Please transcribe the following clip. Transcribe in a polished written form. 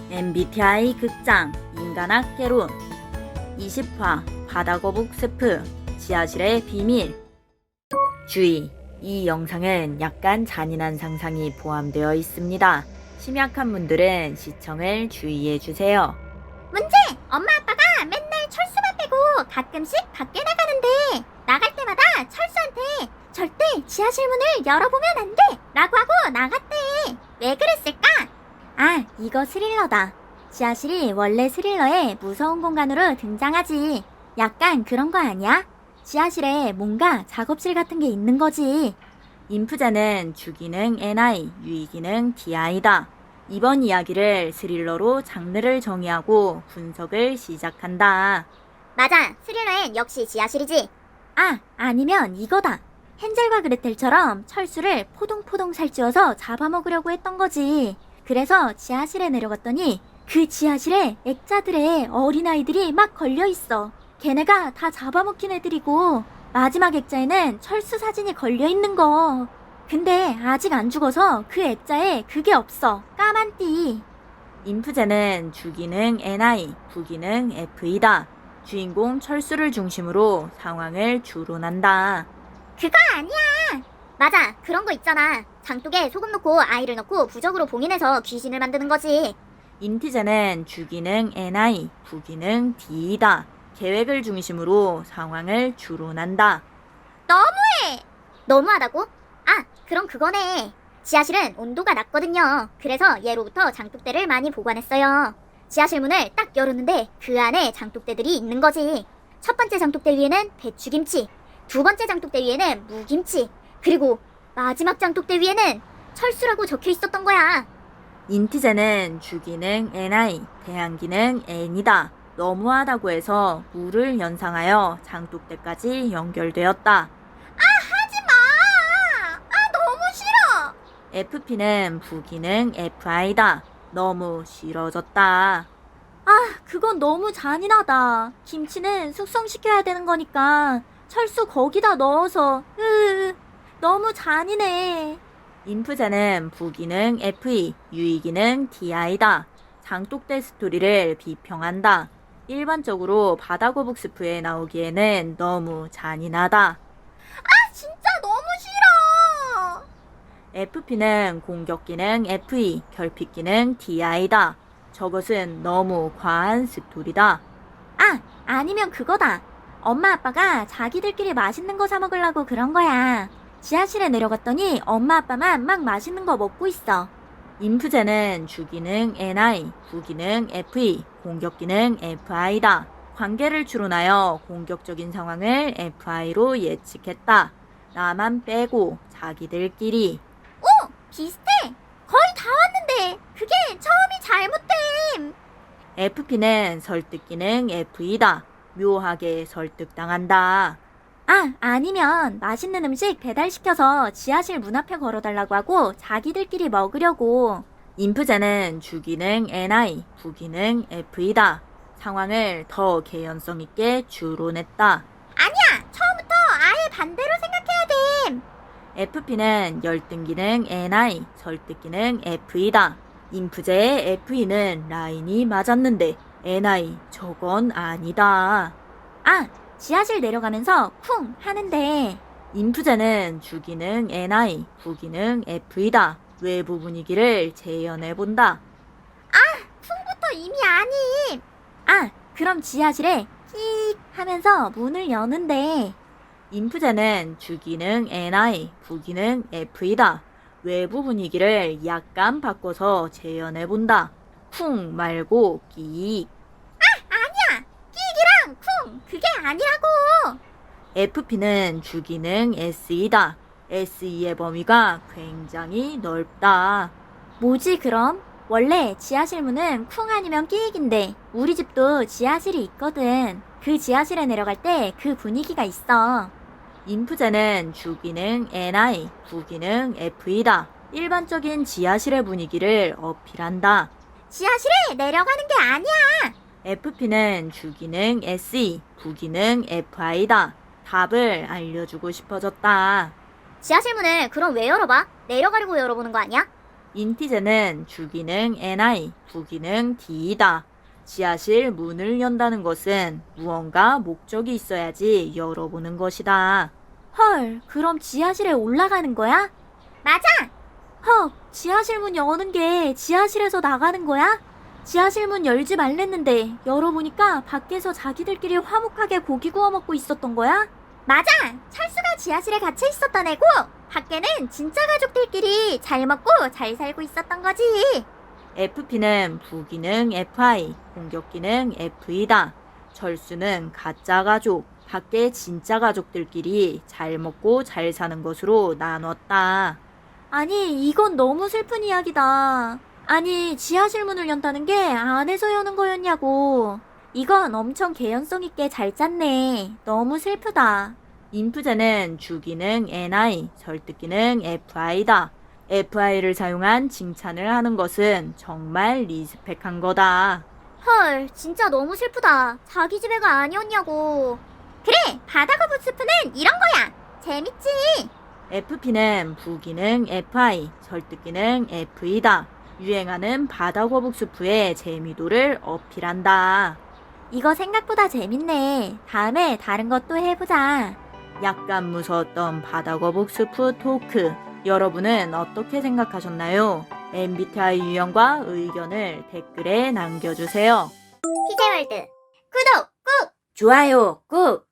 MBTI 극장 인간학 개론 20화 바다거북 스프 지하실의 비밀. 주의! 이 영상은 약간 잔인한 상상이 포함되어 있습니다. 심약한 분들은 시청을 주의해주세요. 문제! 엄마 아빠가 맨날 철수만 빼고 가끔씩 밖에 나가는데 나갈 때마다 철수한테 절대 지하실 문을 열어보면 안 돼! 라고 하고 나갔대. 왜 그랬을까? 아, 이거 스릴러다. 지하실이 원래 스릴러의 무서운 공간으로 등장하지. 약간 그런 거 아니야? 지하실에 뭔가 작업실 같은 게 있는 거지. 인프제는 주기능 NI, 유의기능 DI다. 이번 이야기를 스릴러로 장르를 정의하고 분석을 시작한다. 맞아, 스릴러엔 역시 지하실이지. 아, 아니면 이거다. 헨젤과 그레텔처럼 철수를 포동포동 살찌워서 잡아먹으려고 했던 거지. 그래서 지하실에 내려갔더니 그 지하실에 액자들에 어린아이들이 막 걸려있어. 걔네가 다 잡아먹힌 애들이고 마지막 액자에는 철수 사진이 걸려있는 거. 근데 아직 안 죽어서 그 액자에 그게 없어. 까만 띠. 인프제는 주기능 NI, 부기능 F이다. 주인공 철수를 중심으로 상황을 주론한다. 그거 아니야. 맞아, 그런 거 있잖아. 장독에 소금 넣고 아이를 넣고 부적으로 봉인해서 귀신을 만드는 거지. 인티제는 주기능 NI, 부기능 D이다. 계획을 중심으로 상황을 주론한다. 너무해! 너무하다고? 아, 그럼 그거네. 지하실은 온도가 낮거든요. 그래서 예로부터 장독대를 많이 보관했어요. 지하실 문을 딱 열었는데 그 안에 장독대들이 있는 거지. 첫 번째 장독대 위에는 배추김치, 두 번째 장독대 위에는 무김치, 그리고 마지막 장독대 위에는 철수라고 적혀 있었던 거야. 인티제는 주기능 NI, 대항기능 N이다. 너무하다고 해서 물을 연상하여 장독대까지 연결되었다. 하지마! 아, 너무 싫어! FP는 부기능 FI다. 너무 싫어졌다. 아, 그건 너무 잔인하다. 김치는 숙성시켜야 되는 거니까 철수 거기다 넣어서 너무 잔인해. 인프제는 부기능 FE, 유의기능 DI다. 장독대 스토리를 비평한다. 일반적으로 바다거북 스프에 나오기에는 너무 잔인하다. 아, 진짜 너무 싫어. FP는 공격기능 FE, 결핍기능 DI다. 저것은 너무 과한 스토리다. 아, 아니면 그거다. 엄마 아빠가 자기들끼리 맛있는 거 사 먹으려고 그런 거야. 지하실에 내려갔더니 엄마 아빠만 막 맛있는 거 먹고 있어. 인프제는 주기능 NI, 부기능 FE, 공격기능 FI다. 관계를 추론하여 공격적인 상황을 FI로 예측했다. 나만 빼고 자기들끼리. 오, 비슷해. 거의 다 왔는데 그게 처음이 잘못됨. FP는 설득기능 F이다. 묘하게 설득당한다. 아, 아니면 맛있는 음식 배달시켜서 지하실 문 앞에 걸어달라고 하고 자기들끼리 먹으려고. 인프제는 주기능 NI, 부기능 F이다. 상황을 더 개연성 있게 추론했다. 아니야, 처음부터 아예 반대로 생각해야 됨. FP는 열등기능 NI, 설득기능 F이다. 인프제의 FE는 라인이 맞았는데 NI 저건 아니다. 아, 지하실 내려가면서 쿵 하는데 인프제는 주기능 NI, 부기능 F이다. 외부 분위기를 재현해본다. 쿵부터 이미 아님. 아, 그럼 지하실에 끽 하면서 문을 여는데 인프제는 주기능 NI, 부기능 F이다. 외부 분위기를 약간 바꿔서 재현해본다. 쿵 말고 끼익. 아니야, 끽이랑 쿵 그게 아니라고. FP는 주기능 SE다. SE의 범위가 굉장히 넓다. 뭐지 그럼? 원래 지하실 문은 쿵 아니면 끼익인데 우리 집도 지하실이 있거든. 그 지하실에 내려갈 때 그 분위기가 있어. 인프제는 주기능 NI, 부기능 F이다. 일반적인 지하실의 분위기를 어필한다. 지하실에 내려가는 게 아니야. FP는 주기능 SE, 부기능 FI다. 답을 알려주고 싶어졌다. 지하실 문을 그럼 왜 열어봐? 내려가려고 열어보는 거 아니야? 인티제는 주기능 ni, 부기능 d이다. 지하실 문을 연다는 것은 무언가 목적이 있어야지 열어보는 것이다. 헐, 그럼 지하실에 올라가는 거야? 맞아! 헉, 지하실 문 여는 게 지하실에서 나가는 거야? 지하실 문 열지 말랬는데 열어보니까 밖에서 자기들끼리 화목하게 고기 구워 먹고 있었던 거야? 맞아! 철수가 지하실에 갇혀 있었던 애고 밖에는 진짜 가족들끼리 잘 먹고 잘 살고 있었던 거지. FP는 부기능 fi, 공격기능 f이다. 철수는 가짜 가족, 밖에 진짜 가족들끼리 잘 먹고 잘 사는 것으로 나눴다. 아니, 이건 너무 슬픈 이야기다. 아니, 지하실 문을 연다는 게 안에서 여는 거였냐고. 이건 엄청 개연성 있게 잘 짰네. 너무 슬프다. 인프제는 주기능 ni, 설득기능 fi다. fi를 사용한 칭찬을 하는 것은 정말 리스펙한 거다. 헐, 진짜 너무 슬프다. 자기 집 애가 아니었냐고. 그래, 바다거북 스프는 이런 거야. 재밌지? FP는 부기능 fi, 설득기능 f이다. 유행하는 바다거북 수프의 재미도를 어필한다. 이거 생각보다 재밌네. 다음에 다른 것도 해보자. 약간 무서웠던 바다거북 수프 토크. 여러분은 어떻게 생각하셨나요? MBTI 유형과 의견을 댓글에 남겨주세요. 피제월드 구독 꾹! 좋아요 꾹!